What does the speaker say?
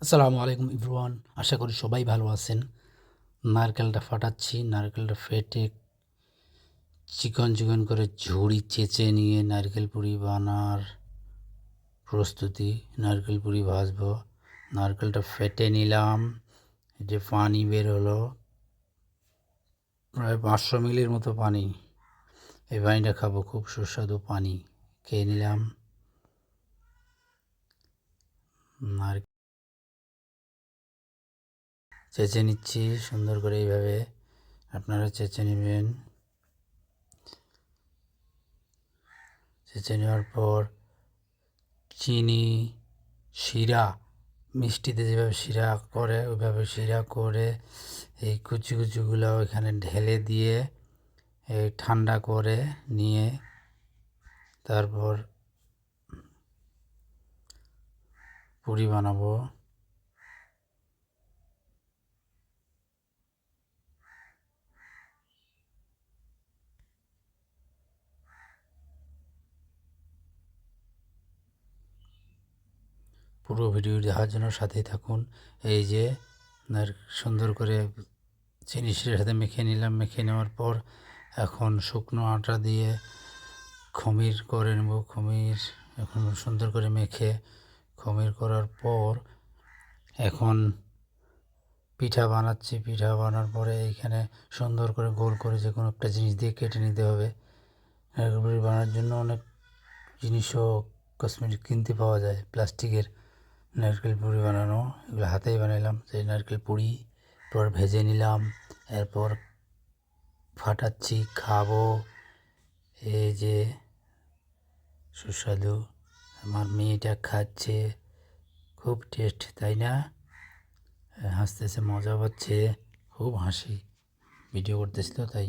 আসসালামু আলাইকুম এভরিওয়ান, আশা করি সবাই ভালো আছেন। নারকেলটা ফাটাচ্ছি। নারকেলটা ফেটে চিকন চিকন করে ঝুড়ি চেঁচে নিয়ে নারকেল পুরি বানার প্রস্তুতি। নারকেল পুরি ভাজবো। নারকেলটা ফেটে নিলাম, যে পানি বের হলো প্রায় 500 মিলির মতো পানি। এই পানিটা খাবো, খুব সুস্বাদু পানি। খেয়ে নিলাম। চেঁচে নিচ্ছি সুন্দর করে, এইভাবে আপনারা চেঁচে নেবেন। চেঁচে নেওয়ার পর চিনি, শিরা, মিষ্টিতে যেভাবে শিরা করে ওইভাবে শিরা করে এই কুচি কুচিগুলো এখানে ঢেলে দিয়ে এই ঠান্ডা করে নিয়ে তারপর পুরি বানাবো। পুরো ভিডিও দেখার জন্য সাথেই থাকুন। এই যে সুন্দর করে চিনি শিরার সাথে মেখে নিলাম। মেখে নেওয়ার পর এখন শুকনো আটা দিয়ে খমির করে নেব। খমির এখন সুন্দর করে মেখে খমির করার পর এখন পিঠা বানাচ্ছি। পিঠা বানানোর পরে এইখানে সুন্দর করে গোল করে যে কোনো একটা জিনিস দিয়ে কেটে নিতে হবে। নারকেল পুরি বানানোর জন্য অনেক জিনিসও কসমেটিক কিনতে পাওয়া যায় প্লাস্টিকের। নারকেল পুরি বানানো এগুলো হাতেই বানাইলাম। সেই নারকেল পুরি পর ভেজে নিলাম, এরপর ফাটাচ্ছি, খাবো। এই যে সুস্বাদু, আমার মেয়েটা খাচ্ছে, খুব টেস্ট, তাই না? হাসতেছে, মজা পাচ্ছে, খুব হাসি। ভিডিও করতেছিল তাই।